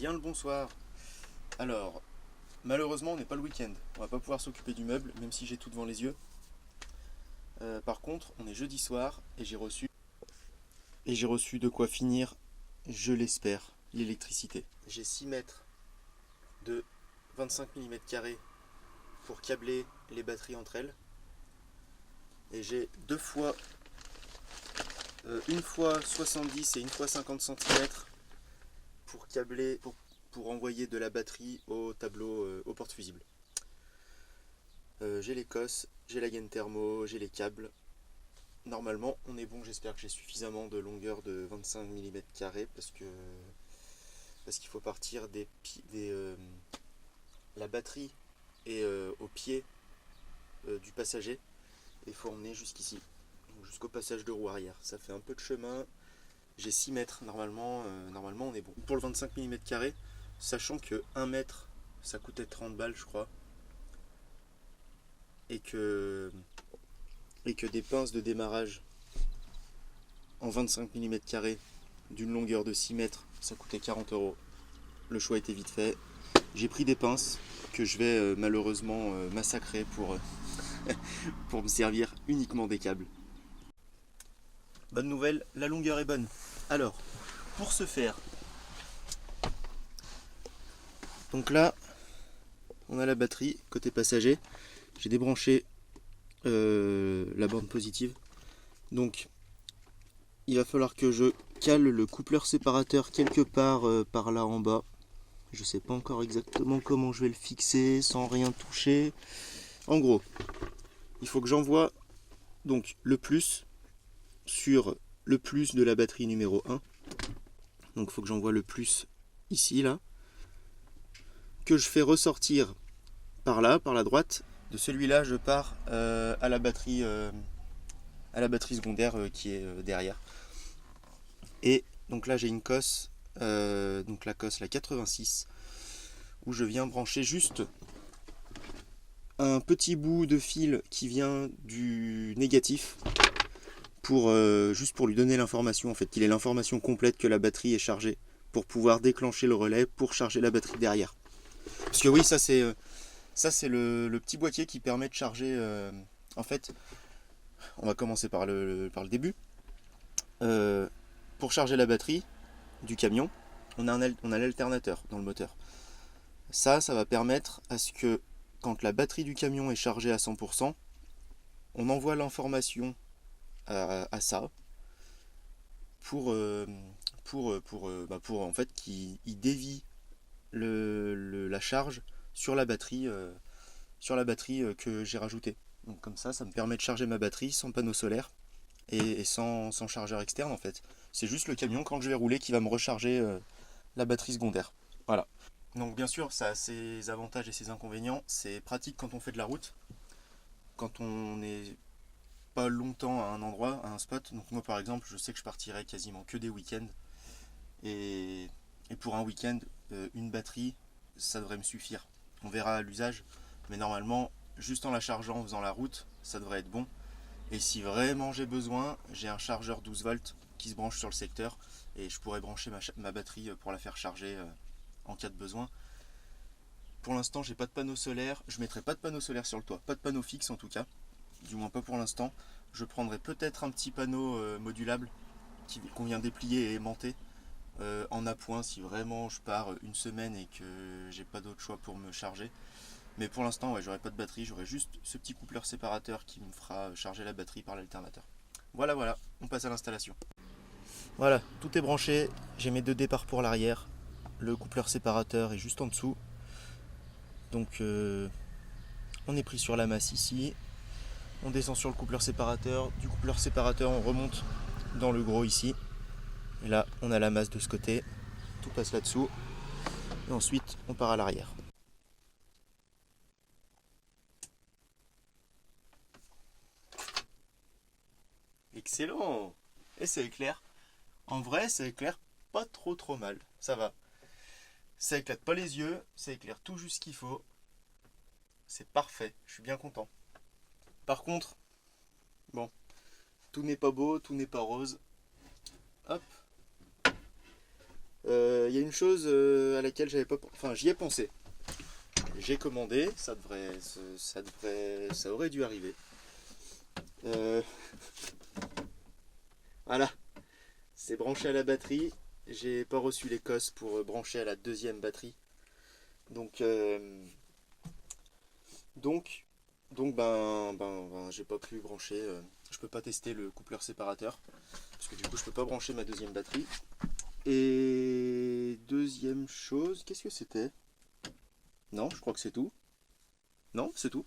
Bien le bonsoir. Alors, malheureusement, on n'est pas le week-end. On va pas pouvoir s'occuper du meuble, même si j'ai tout devant les yeux. Par contre, on est jeudi soir et j'ai reçu de quoi finir, je l'espère, l'électricité. J'ai 6 mètres de 25 mm² pour câbler les batteries entre elles. Et j'ai une fois 70 et une fois 50 cm pour câbler, pour envoyer de la batterie au tableau, aux portes fusibles. J'ai les cosses, j'ai la gaine thermo, j'ai les câbles. Normalement, on est bon. J'espère que j'ai suffisamment de longueur de 25 mm² parce qu'il faut partir la batterie est au pied du passager et il faut emmener jusqu'ici, jusqu'au passage de roue arrière. Ça fait un peu de chemin. J'ai 6 mètres. Normalement, on est bon. Pour le 25 mm², sachant que 1 mètre ça coûtait 30 balles, je crois, et que des pinces de démarrage en 25 mm² d'une longueur de 6 mètres, ça coûtait 40 €. Le choix était vite fait. J'ai pris des pinces que je vais malheureusement massacrer pour me servir uniquement des câbles. Bonne nouvelle, la longueur est bonne. Alors, pour ce faire, donc là, on a la batterie côté passager. J'ai débranché la borne positive. Donc, il va falloir que je cale le coupleur séparateur quelque part par là en bas. Je sais pas encore exactement comment je vais le fixer sans rien toucher. En gros, il faut que j'envoie donc le plus sur le plus de la batterie numéro 1. Donc il faut que j'envoie le plus ici, là. Que je fais ressortir par là, par la droite. De celui-là, je pars à la batterie secondaire qui est derrière. Et donc là, j'ai une cosse, donc la cosse, la 86, où je viens brancher juste un petit bout de fil qui vient du négatif juste pour lui donner l'information, en fait, qu'il ait l'information complète que la batterie est chargée, pour pouvoir déclencher le relais pour charger la batterie derrière. Parce que oui, ça c'est le petit boîtier qui permet de charger. En fait, on va commencer par le début. Pour charger la batterie du camion, on a l'alternateur dans le moteur. Ça va permettre à ce que quand la batterie du camion est chargée à 100%, on envoie l'information à ça pour en fait qu'il dévie la charge sur la batterie que j'ai rajoutée. Donc comme ça me permet de charger ma batterie sans panneau solaire et sans chargeur externe en fait. C'est juste le camion quand je vais rouler qui va me recharger la batterie secondaire. Voilà. Donc bien sûr, ça a ses avantages et ses inconvénients. C'est pratique quand on fait de la route, quand on n'est pas longtemps à un endroit, à un spot. Donc moi par exemple, je sais que je partirai quasiment que des week-ends. Et pour un week-end, une batterie, ça devrait me suffire. On verra à l'usage, mais normalement, juste en la chargeant, en faisant la route, ça devrait être bon. Et si vraiment j'ai besoin, j'ai un chargeur 12 volts qui se branche sur le secteur et je pourrais brancher ma batterie pour la faire charger en cas de besoin. Pour l'instant, j'ai pas de panneau solaire. Je mettrai pas de panneau solaire sur le toit, pas de panneau fixe en tout cas, du moins pas pour l'instant. Je prendrai peut-être un petit panneau modulable qu'on vient déplier et aimanter en appoint si vraiment je pars une semaine et que j'ai pas d'autre choix pour me charger. Mais pour l'instant, ouais, j'aurai pas de batterie, j'aurai juste ce petit coupleur séparateur qui me fera charger la batterie par l'alternateur. Voilà, on passe à l'installation. Voilà, tout est branché, j'ai mes deux départs pour l'arrière, le coupleur séparateur est juste en dessous. Donc on est pris sur la masse ici, on descend sur le coupleur séparateur, du coupleur séparateur on remonte dans le gros ici. Et là, on a la masse de ce côté, tout passe là-dessous, et ensuite on part à l'arrière. Excellent! Et ça éclaire. En vrai, ça éclaire pas trop mal. Ça va. Ça éclate pas les yeux, ça éclaire tout juste ce qu'il faut. C'est parfait, je suis bien content. Par contre, bon, tout n'est pas beau, tout n'est pas rose. Hop. y a une chose à laquelle j'avais pas... Enfin, j'y ai pensé. J'ai commandé, ça aurait dû arriver. Voilà, c'est branché à la batterie. J'ai pas reçu les cosses pour brancher à la deuxième batterie. Donc, j'ai pas pu brancher. Je peux pas tester le coupleur séparateur parce que du coup, je peux pas brancher ma deuxième batterie. Et deuxième chose, qu'est-ce que c'était? Non, je crois que c'est tout. Non, c'est tout.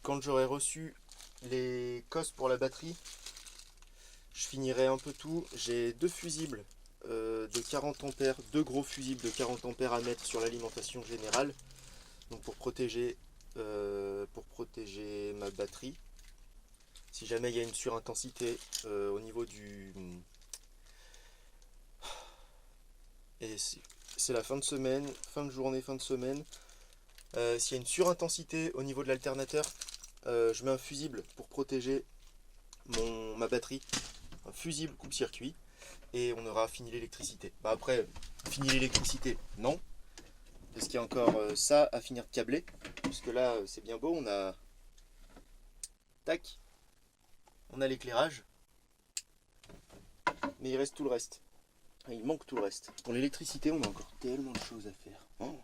Quand j'aurai reçu les cosses pour la batterie, je finirai un peu tout. J'ai deux fusibles de 40 ampères, deux gros fusibles de 40 ampères à mettre sur l'alimentation générale. Donc pour protéger ma batterie. Si jamais il y a une surintensité au niveau du... Et c'est la fin de semaine, fin de journée, fin de semaine. S'il y a une surintensité au niveau de l'alternateur, je mets un fusible pour protéger ma batterie. Un fusible coupe-circuit. Et on aura fini l'électricité. Bah après, fini l'électricité, non. Parce qu'il y a encore ça à finir de câbler. Puisque là, c'est bien beau, on a... Tac. On a l'éclairage. Mais il reste tout le reste. Il manque tout le reste. Pour l'électricité, on a encore tellement de choses à faire. Oh.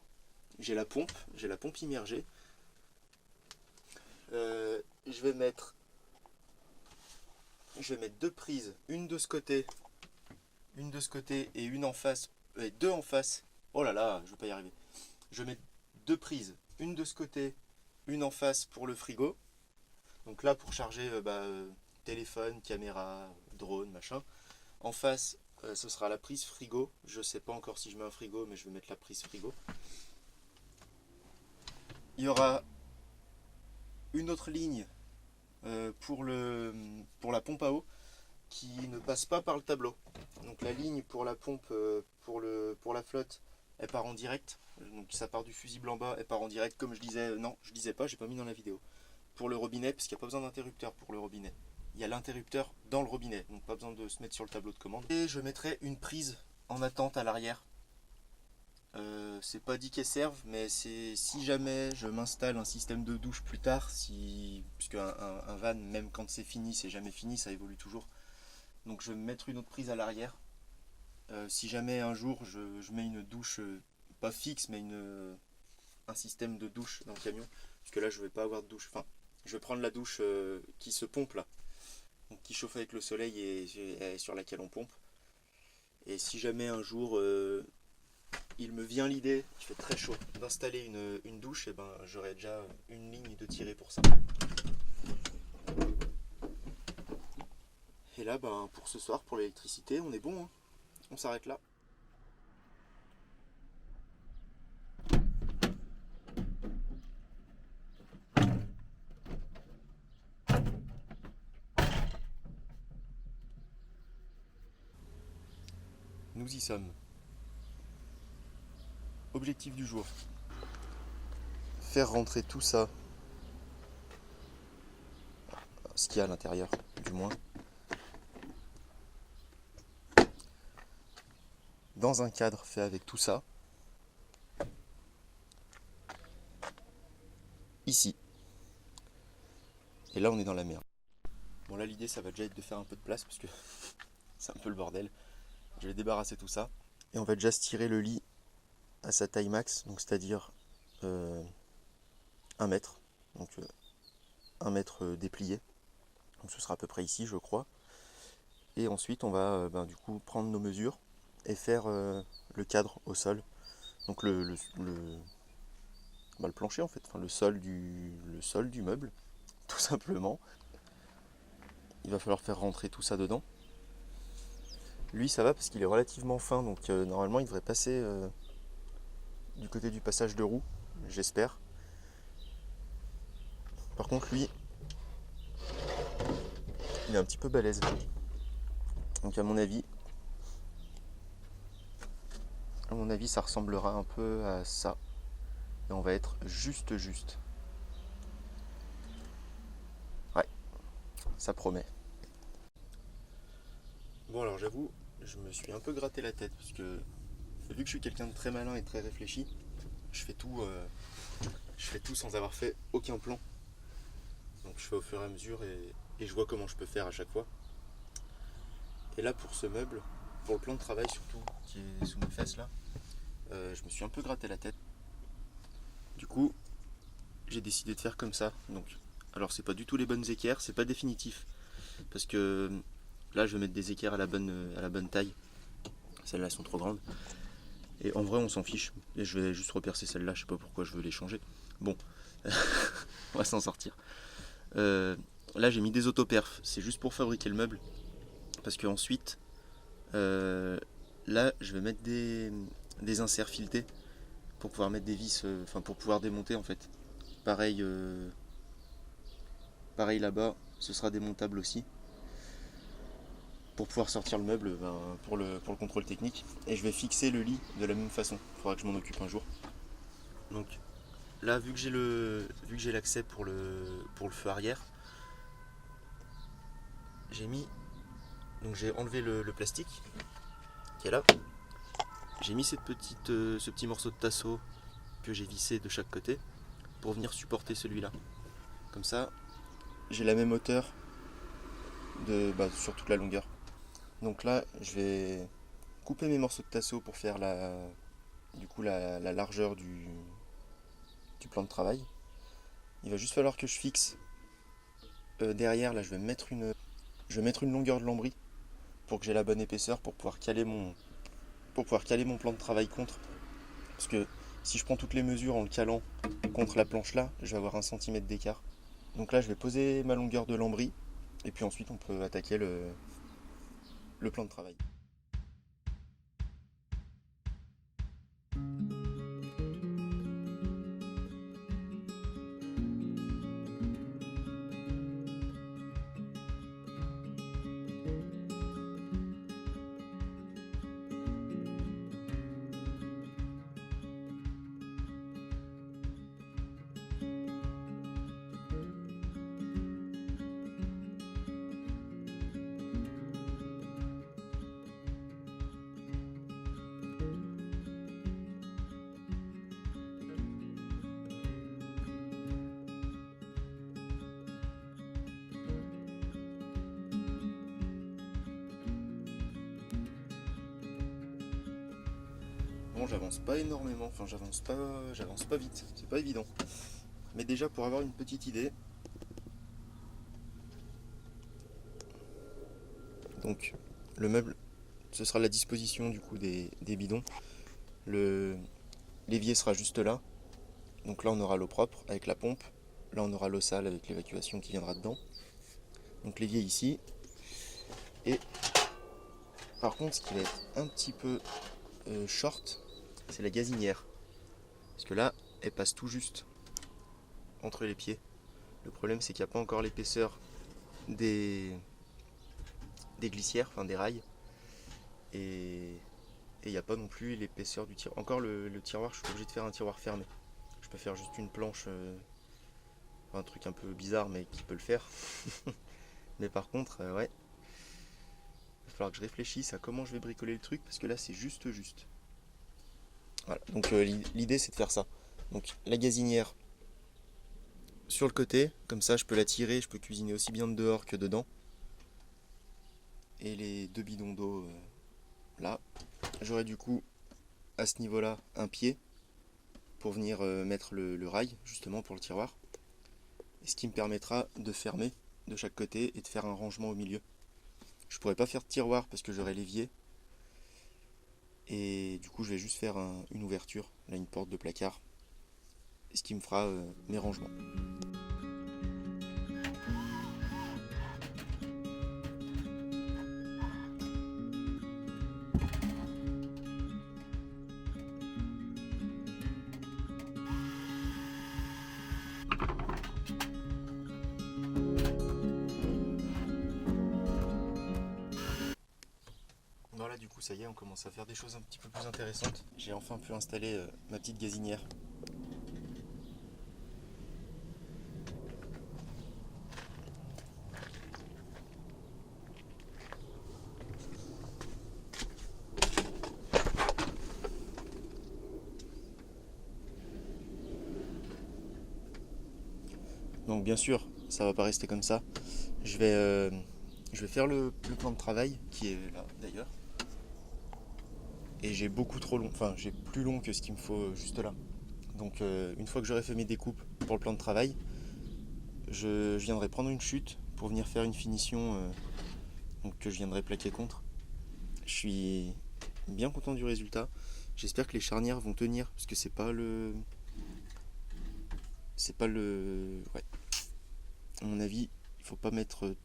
J'ai la pompe immergée. Je vais mettre deux prises, une de ce côté et une en face, deux en face. Oh là là, je vais pas y arriver. Je vais mettre deux prises, une de ce côté, une en face pour le frigo. Donc là pour charger téléphone, caméra, drone, machin. En face, ce sera la prise frigo. Je sais pas encore si je mets un frigo, mais je vais mettre la prise frigo. Il y aura une autre ligne pour la pompe à eau qui ne passe pas par le tableau. Donc la ligne pour la pompe, pour la flotte, elle part en direct. Donc ça part du fusible en bas, elle part en direct. Comme je disais, non, je disais pas, j'ai pas mis dans la vidéo. Pour le robinet, parce qu'il n'y a pas besoin d'interrupteur pour le robinet. Il y a l'interrupteur dans le robinet, donc pas besoin de se mettre sur le tableau de commande. Et je mettrai une prise en attente à l'arrière. C'est pas dit qu'elle serve, mais c'est si jamais je m'installe un système de douche plus tard, puisque un van, même quand c'est fini, c'est jamais fini, ça évolue toujours. Donc je vais mettre une autre prise à l'arrière. Si jamais un jour je mets une douche, pas fixe, mais un système de douche dans le camion, puisque là je vais pas avoir de douche. Enfin, je vais prendre la douche qui se pompe là, donc qui chauffe avec le soleil et sur laquelle on pompe. Et si jamais un jour il me vient l'idée, il fait très chaud, d'installer une douche, et ben j'aurai déjà une ligne de tirée pour ça. Et là, pour ce soir, pour l'électricité, on est bon, hein. On s'arrête là. Nous y sommes. Objectif du jour. Faire rentrer tout ça, ce qu'il y a à l'intérieur, du moins, dans un cadre fait avec tout ça, ici. Et là, on est dans la merde. Bon, là, l'idée, ça va déjà être de faire un peu de place, parce que c'est un peu le bordel. Je vais débarrasser tout ça. Et on va déjà se tirer le lit à sa taille max, donc c'est-à-dire 1 mètre. Donc 1 mètre déplié. Donc ce sera à peu près ici, je crois. Et ensuite, on va du coup prendre nos mesures et faire le cadre au sol. Donc le plancher en fait, enfin le sol du meuble, tout simplement. Il va falloir faire rentrer tout ça dedans. Lui ça va parce qu'il est relativement fin, donc normalement il devrait passer du côté du passage de roue, j'espère. Par contre lui, il est un petit peu balèze. Donc à mon avis ça ressemblera un peu à ça. Et on va être juste. Ouais, ça promet. Bon alors j'avoue, je me suis un peu gratté la tête parce que vu que je suis quelqu'un de très malin et très réfléchi, je fais tout, sans avoir fait aucun plan. Donc je fais au fur et à mesure et je vois comment je peux faire à chaque fois. Et là pour ce meuble, pour le plan de travail surtout, qui est sous mes fesses là, je me suis un peu gratté la tête. Du coup, j'ai décidé de faire comme ça. Donc, alors c'est pas du tout les bonnes équerres, c'est pas définitif. Parce que là je vais mettre des équerres à la bonne taille. Celles-là sont trop grandes. Et en vrai on s'en fiche. Et je vais juste repercer celles-là, je sais pas pourquoi je veux les changer. Bon, on va s'en sortir. Là j'ai mis des autoperfs, c'est juste pour fabriquer le meuble. Parce que ensuite, là je vais mettre des inserts filetés pour pouvoir mettre des vis, pour pouvoir démonter en fait. Pareil, pareil là-bas, ce sera démontable aussi. Pour pouvoir sortir le meuble pour le contrôle technique. Et je vais fixer le lit de la même façon. Il faudra que je m'en occupe un jour. Donc là, vu que j'ai l'accès pour le feu arrière, j'ai enlevé le plastique qui est là. J'ai mis ce petit morceau de tasseau que j'ai vissé de chaque côté pour venir supporter celui-là. Comme ça, j'ai la même hauteur sur toute la longueur. Donc là, je vais couper mes morceaux de tasseau pour faire la largeur du plan de travail. Il va juste falloir que je fixe derrière. Là, je vais mettre une longueur de lambris pour que j'ai la bonne épaisseur pour pouvoir caler mon plan de travail contre. Parce que si je prends toutes les mesures en le calant contre la planche là, je vais avoir 1 cm d'écart. Donc là, je vais poser ma longueur de lambris et puis ensuite on peut attaquer le plan de travail. Bon, j'avance pas énormément, j'avance pas vite, c'est pas évident. Mais déjà pour avoir une petite idée, donc le meuble, ce sera la disposition du coup des bidons. L'évier sera juste là. Donc là on aura l'eau propre avec la pompe. Là on aura l'eau sale avec l'évacuation qui viendra dedans. Donc l'évier ici. Et par contre ce qui va être un petit peu short, c'est la gazinière. Parce que là, elle passe tout juste entre les pieds. Le problème c'est qu'il n'y a pas encore l'épaisseur des glissières, enfin des rails. Et il n'y a pas non plus l'épaisseur du tiroir. Encore le tiroir, je suis obligé de faire un tiroir fermé. Je peux faire juste une planche, un truc un peu bizarre mais qui peut le faire. Mais par contre, ouais, il va falloir que je réfléchisse à comment je vais bricoler le truc parce que là c'est juste. Voilà, donc l'idée c'est de faire ça. Donc la gazinière sur le côté, comme ça je peux la tirer, je peux cuisiner aussi bien de dehors que dedans. Et les 2 bidons d'eau là. J'aurai du coup à ce niveau là un pied pour venir mettre le rail justement pour le tiroir. Et ce qui me permettra de fermer de chaque côté et de faire un rangement au milieu. Je pourrais pas faire de tiroir parce que j'aurai l'évier. Et du coup je vais juste faire une ouverture, là une porte de placard. Ce qui me fera mes rangements. Voilà, du coup ça y est, on commence à faire des choses un petit peu plus intéressantes. J'ai enfin pu installer ma petite gazinière. Donc bien sûr, ça va pas rester comme ça. Je vais faire le plan de travail qui est là d'ailleurs. Et j'ai beaucoup trop long, enfin j'ai plus long que ce qu'il me faut juste là. Donc une fois que j'aurai fait mes découpes pour le plan de travail, je viendrai prendre une chute pour venir faire une finition donc que je viendrai plaquer contre. Je suis bien content du résultat. J'espère que les charnières vont tenir parce que c'est pas le. Ouais. À mon avis, il faut pas mettre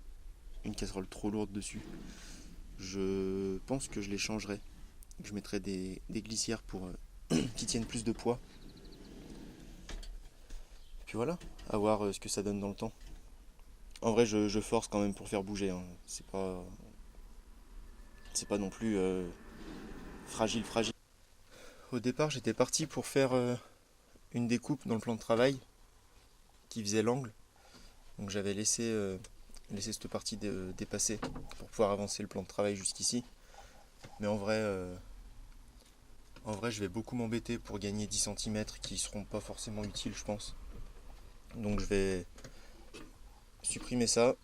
une casserole trop lourde dessus. Je pense que je les changerai. Je mettrai des glissières pour qui tiennent plus de poids. Puis voilà, à voir ce que ça donne dans le temps. En vrai, je force quand même pour faire bouger, hein. C'est pas non plus fragile. Au départ, j'étais parti pour faire une découpe dans le plan de travail qui faisait l'angle. Donc j'avais laissé cette partie dépasser pour pouvoir avancer le plan de travail jusqu'ici. Mais en vrai, je vais beaucoup m'embêter pour gagner 10 cm qui seront pas forcément utiles, je pense. Donc je vais supprimer ça.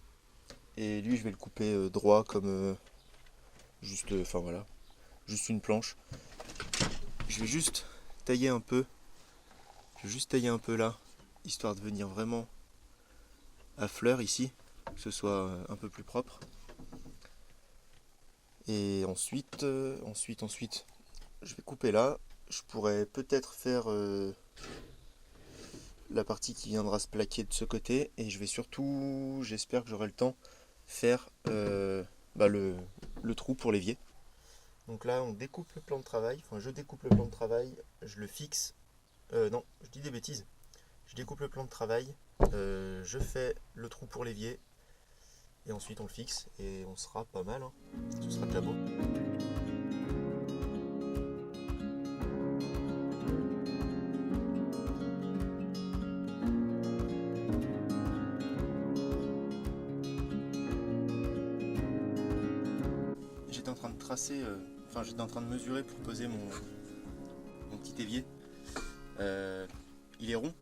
Et lui, je vais le couper droit comme juste une planche. Je vais juste tailler un peu. Là, histoire de venir vraiment à fleur ici, que ce soit un peu plus propre. Et ensuite, je vais couper là. Je pourrais peut-être faire la partie qui viendra se plaquer de ce côté. Et je vais surtout, j'espère que j'aurai le temps, faire le trou pour l'évier. Donc là, on découpe le plan de travail. Enfin, je découpe le plan de travail, je le fixe. Non, je dis des bêtises. Je découpe le plan de travail, je fais le trou pour l'évier. Et ensuite, on le fixe et on sera pas mal, hein. Ce sera déjà beau. J'étais en train de tracer, j'étais en train de mesurer pour poser mon petit évier. Il est rond.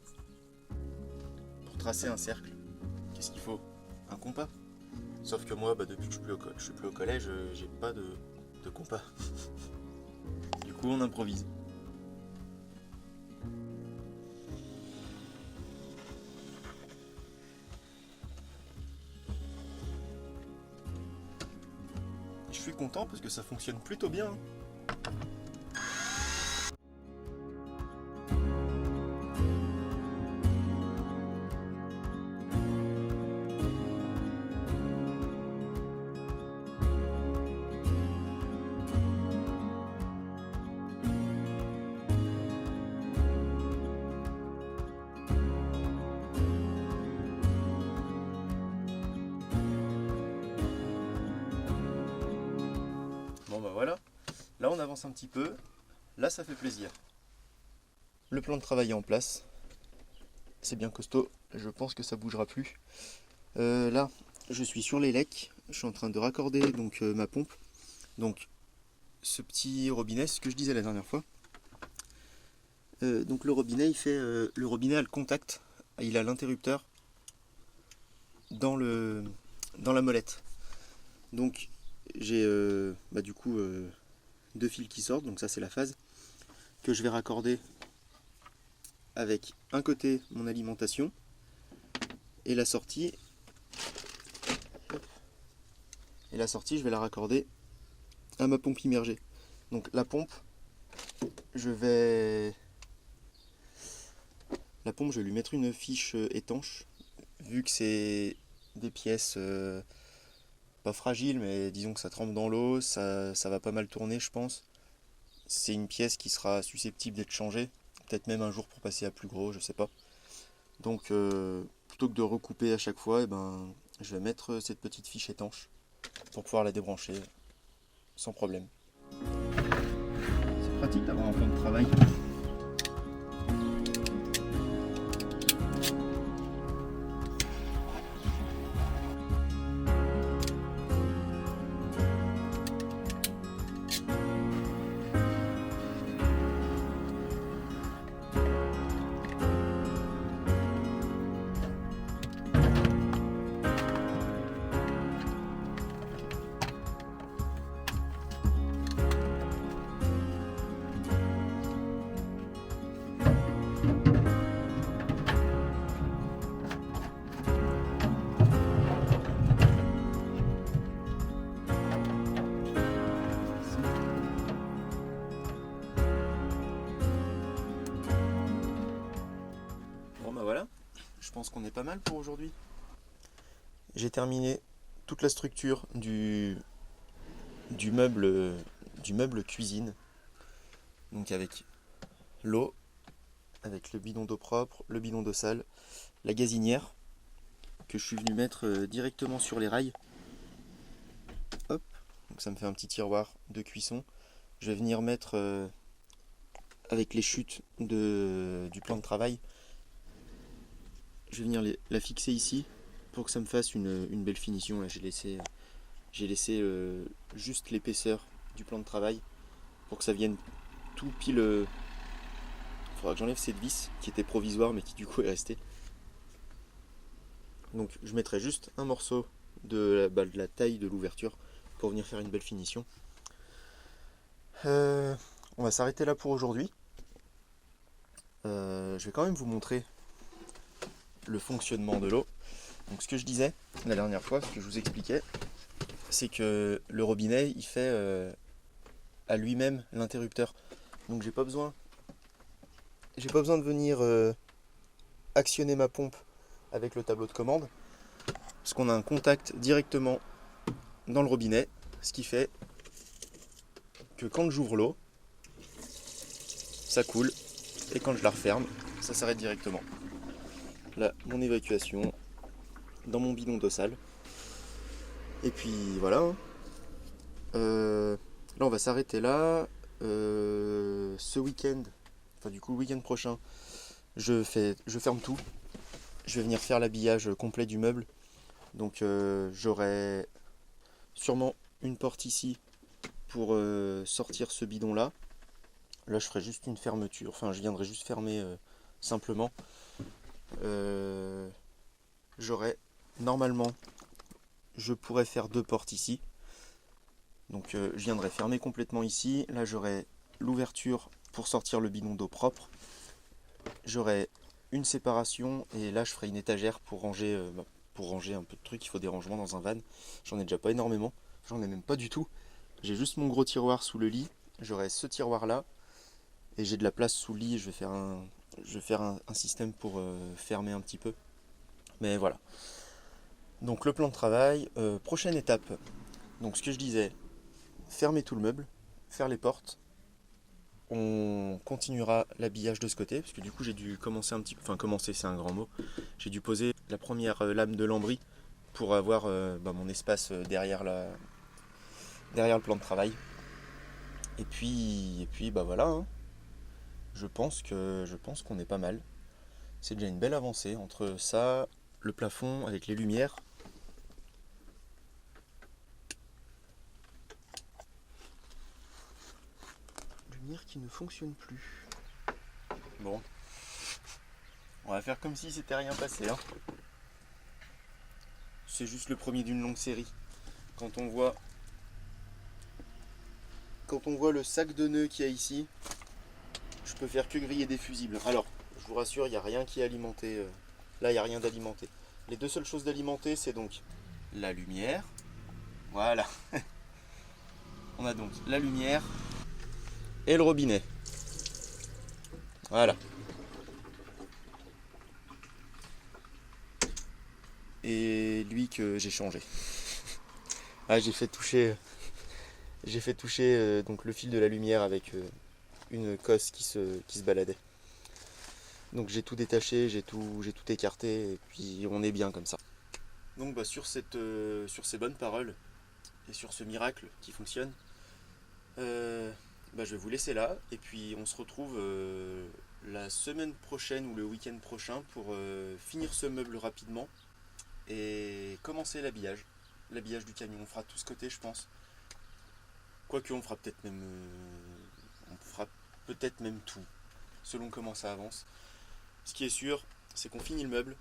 Pour tracer un cercle, qu'est-ce qu'il faut? Un compas. Sauf que moi, depuis que je suis plus au collège, j'ai pas de compas. Du coup, on improvise. Je suis content parce que ça fonctionne plutôt bien. Bon bah voilà, là on avance un petit peu, là ça fait plaisir. Le plan de travail est en place, c'est bien costaud, je pense que ça bougera plus. Là, je suis sur les lecs, je suis en train de raccorder donc ma pompe. Donc ce petit robinet, c'est ce que je disais la dernière fois. Donc le robinet, le robinet a le contact, il a l'interrupteur dans la molette. Donc j'ai deux fils qui sortent, donc ça c'est la phase que je vais raccorder avec un côté mon alimentation et la sortie. Et la sortie, je vais la raccorder à ma pompe immergée. Donc la pompe, je vais lui mettre une fiche étanche, vu que c'est des pièces pas fragiles, mais disons que ça trempe dans l'eau, ça va pas mal tourner, je pense. C'est une pièce qui sera susceptible d'être changée, peut-être même un jour pour passer à plus gros, je sais pas. Donc plutôt que de recouper à chaque fois, je vais mettre cette petite fiche étanche pour pouvoir la débrancher sans problème. C'est pratique d'avoir un plan de travail. pense qu'on est pas mal pour aujourd'hui. J'ai terminé toute la structure du meuble cuisine. Donc avec l'eau, avec le bidon d'eau propre, le bidon d'eau sale, la gazinière que je suis venu mettre directement sur les rails. Hop, donc ça me fait un petit tiroir de cuisson. Je vais venir mettre avec les chutes du plan de travail. Je vais venir la fixer ici pour que ça me fasse une belle finition. Là, j'ai laissé juste l'épaisseur du plan de travail pour que ça vienne tout pile. Il faudra que j'enlève cette vis qui était provisoire mais qui du coup est restée. Donc je mettrai juste un morceau de la taille de l'ouverture pour venir faire une belle finition. On va s'arrêter là pour aujourd'hui. Je vais quand même vous montrer le fonctionnement de l'eau. Donc ce que je disais la dernière fois, ce que je vous expliquais, c'est que le robinet il fait à lui-même l'interrupteur. Donc j'ai pas besoin de venir actionner ma pompe avec le tableau de commande, parce qu'on a un contact directement dans le robinet, ce qui fait que quand j'ouvre l'eau, ça coule, et quand je la referme, ça s'arrête directement. Là, mon évacuation dans mon bidon d'eau sale. Et puis voilà. Là, on va s'arrêter là. Ce week-end, enfin du coup le week-end prochain, je ferme tout. Je vais venir faire l'habillage complet du meuble. Donc j'aurai sûrement une porte ici pour sortir ce bidon là. Là je ferai juste une fermeture, enfin je viendrai juste fermer simplement. J'aurai normalement, je pourrais faire 2 portes ici. Donc je viendrai fermer complètement ici. Là j'aurai l'ouverture pour sortir le bidon d'eau propre. J'aurai une séparation et là je ferai une étagère pour ranger un peu de trucs. Il faut des rangements dans un van. J'en ai déjà pas énormément, j'en ai même pas du tout. J'ai juste mon gros tiroir sous le lit. J'aurai ce tiroir là et j'ai de la place sous le lit. Je vais faire un système pour fermer un petit peu. Mais voilà. Donc le plan de travail, prochaine étape. Donc ce que je disais, fermer tout le meuble, faire les portes. On continuera l'habillage de ce côté, parce que du coup j'ai dû commencer un petit peu, enfin commencer c'est un grand mot, j'ai dû poser la première lame de lambris pour avoir mon espace derrière le plan de travail. Et puis bah voilà, hein. Je pense qu'on est pas mal. C'est déjà une belle avancée entre ça, le plafond avec les lumières. Lumière qui ne fonctionne plus. Bon. On va faire comme si c'était rien passé, hein. C'est juste le premier d'une longue série. Quand on voit le sac de nœuds qu'il y a ici, je peux faire que griller des fusibles. Alors, je vous rassure, il n'y a rien qui est alimenté. Là, il n'y a rien d'alimenté. Les deux seules choses d'alimenter, c'est donc la lumière. Voilà. On a donc la lumière et le robinet. Voilà. Et lui que j'ai changé. Ah, j'ai fait toucher donc le fil de la lumière avec une cosse qui se baladait. Donc j'ai tout détaché, j'ai tout écarté et puis on est bien comme ça. Donc sur ces bonnes paroles et sur ce miracle qui fonctionne, je vais vous laisser là et puis on se retrouve la semaine prochaine ou le week-end prochain pour finir ce meuble rapidement et commencer l'habillage du camion. On fera tout ce côté je pense. Quoique on fera peut-être même tout selon comment ça avance. Ce qui est sûr, c'est qu'on finit le meuble.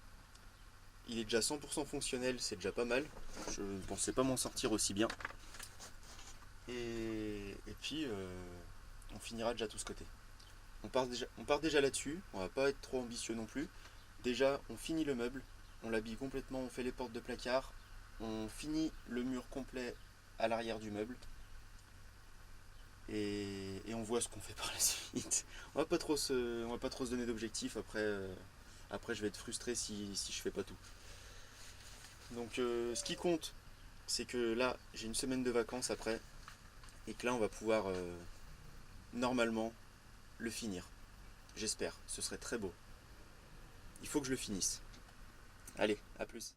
Il est déjà 100% fonctionnel, c'est déjà pas mal. Je ne pensais pas m'en sortir aussi bien. Et puis, on finira déjà tout ce côté. On part déjà là-dessus, on va pas être trop ambitieux non plus. Déjà, on finit le meuble, on l'habille complètement, on fait les portes de placard, on finit le mur complet à l'arrière du meuble. Et on voit ce qu'on fait par la suite. On va pas trop se donner d'objectifs après. Après je vais être frustré si je fais pas tout. Donc ce qui compte, c'est que là j'ai une semaine de vacances après, et que là on va pouvoir normalement le finir. J'espère, ce serait très beau. Il faut que je le finisse. Allez, à plus.